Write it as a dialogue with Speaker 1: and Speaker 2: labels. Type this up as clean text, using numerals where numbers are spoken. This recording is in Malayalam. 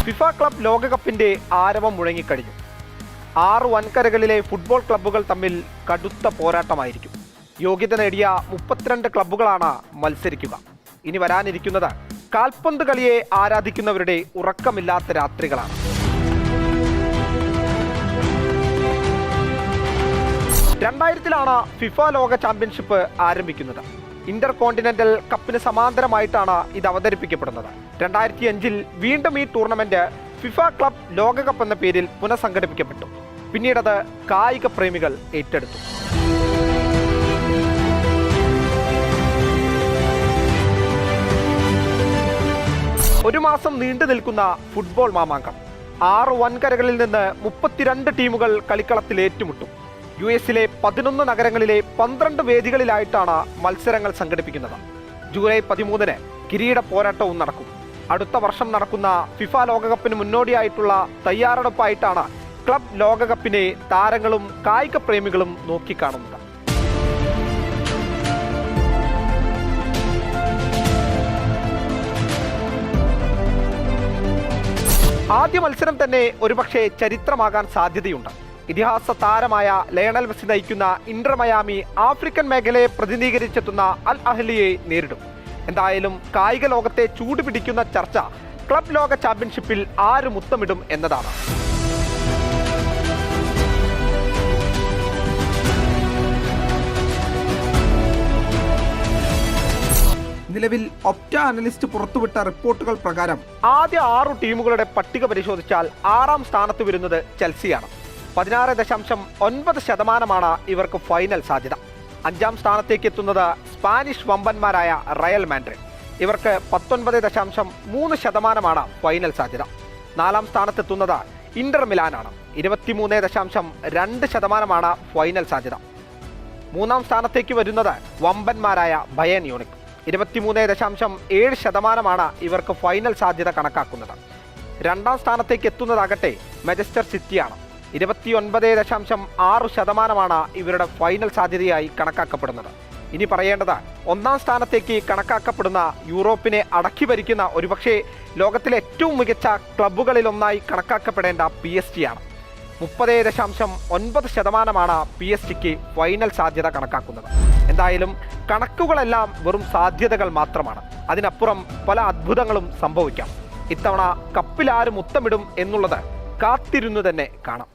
Speaker 1: ഫിഫ ക്ലബ് ലോകകപ്പിന്റെ ആരവം മുഴങ്ങിക്കഴിഞ്ഞു. 6 വൻകരകളിലെ ഫുട്ബോൾ ക്ലബ്ബുകൾ തമ്മിൽ കടുത്ത പോരാട്ടമായിരിക്കും. യോഗ്യത നേടിയ 32 ക്ലബ്ബുകളാണ് മത്സരിക്കുക. ഇനി വരാനിരിക്കുന്നത് കാൽപന്ത് കളിയെ ആരാധിക്കുന്നവരുടെ ഉറക്കമില്ലാത്ത രാത്രികളാണ്. ാണ് ഫിഫ ലോക ചാമ്പ്യൻഷിപ്പ് ആരംഭിക്കുന്നത്. ഇന്റർ കോണ്ടിനെന്റൽ കപ്പിന് സമാന്തരമായിട്ടാണ് ഇത് അവതരിപ്പിക്കപ്പെടുന്നത്. 2005 വീണ്ടും ഈ ടൂർണമെന്റ് ഫിഫ ക്ലബ് ലോകകപ്പ് എന്ന പേരിൽ പുനഃസംഘടിപ്പിക്കപ്പെട്ടു. പിന്നീടത് കായിക പ്രേമികൾ ഏറ്റെടുത്തു. ഒരു മാസം നീണ്ടു നിൽക്കുന്ന ഫുട്ബോൾ മാമാങ്കം. 6 വൻകരകളിൽ നിന്ന് 32 ടീമുകൾ കളിക്കളത്തിൽ ഏറ്റുമുട്ടും. US-ലെ 11 നഗരങ്ങളിലെ 12 വേദികളിലായിട്ടാണ് മത്സരങ്ങൾ സംഘടിപ്പിക്കുന്നത്. ജൂലൈ 13 കിരീട പോരാട്ടവും നടക്കും. അടുത്ത വർഷം നടക്കുന്ന ഫിഫ ലോകകപ്പിന് മുന്നോടിയായിട്ടുള്ള തയ്യാറെടുപ്പായിട്ടാണ് ക്ലബ് ലോകകപ്പിനെ താരങ്ങളും കായിക പ്രേമികളും നോക്കിക്കാണുന്നത്. ആദ്യ മത്സരം തന്നെ ഒരുപക്ഷെ ചരിത്രമാകാൻ സാധ്യതയുണ്ട്. ഇതിഹാസ താരമായ ലയണൽ മെസ്സി നയിക്കുന്ന ഇന്റർ മയാമി ആഫ്രിക്കൻ മേഖലയെ പ്രതിനിധീകരിച്ചെത്തുന്ന അൽ അഹ്ലിയെ നേരിടും. എന്തായാലും കായിക ലോകത്തെ ചൂടുപിടിക്കുന്ന ചർച്ച ക്ലബ് ലോക ചാമ്പ്യൻഷിപ്പിൽ ആര് മുത്തമിടും എന്നതാണ്. നിലവിൽ ഒപ്റ്റ അനലിസ്റ്റ് പുറത്തുവിട്ട റിപ്പോർട്ടുകൾ പ്രകാരം ആദ്യ 6 ടീമുകളുടെ പട്ടിക പരിശോധിച്ചാൽ 6ാം സ്ഥാനത്ത് വരുന്നത് ചെൽസിയാണ്. 16.9% ഇവർക്ക് ഫൈനൽ സാധ്യത. 5ാം സ്ഥാനത്തേക്ക് എത്തുന്നത് സ്പാനിഷ് വമ്പന്മാരായ റയൽ മാഡ്രിഡ്. ഇവർക്ക് 19.3% ഫൈനൽ സാധ്യത. 4ാം സ്ഥാനത്തെത്തുന്നത് ഇന്റർ മിലാനാണ്. 23.2% ഫൈനൽ സാധ്യത. 3ാം സ്ഥാനത്തേക്ക് വരുന്നത് വമ്പന്മാരായ ബയേൺ മ്യൂണിക്ക്. 23.7% ഇവർക്ക് ഫൈനൽ സാധ്യത കണക്കാക്കുന്നത്. 2ാം സ്ഥാനത്തേക്ക് എത്തുന്നതാകട്ടെ മാഞ്ചസ്റ്റർ സിറ്റിയാണ്. 29.6% ഇവരുടെ ഫൈനൽ സാധ്യതയായി കണക്കാക്കപ്പെടുന്നത്. ഇനി പറയേണ്ടത് 1ാം സ്ഥാനത്തേക്ക് കണക്കാക്കപ്പെടുന്ന യൂറോപ്പിനെ അടക്കി ഭരിക്കുന്ന ഒരുപക്ഷെ ലോകത്തിലെ ഏറ്റവും മികച്ച ക്ലബ്ബുകളിലൊന്നായി കണക്കാക്കപ്പെടേണ്ട PSG ആണ്. 30.9% PSG ഫൈനൽ സാധ്യത കണക്കാക്കുന്നത്. എന്തായാലും കണക്കുകളെല്ലാം വെറും സാധ്യതകൾ മാത്രമാണ്. അതിനപ്പുറം പല അത്ഭുതങ്ങളും സംഭവിക്കാം. ഇത്തവണ കപ്പിൽ ആര് മുത്തമിടും എന്നുള്ളത് കാത്തിരുന്നു തന്നെ കാണാം.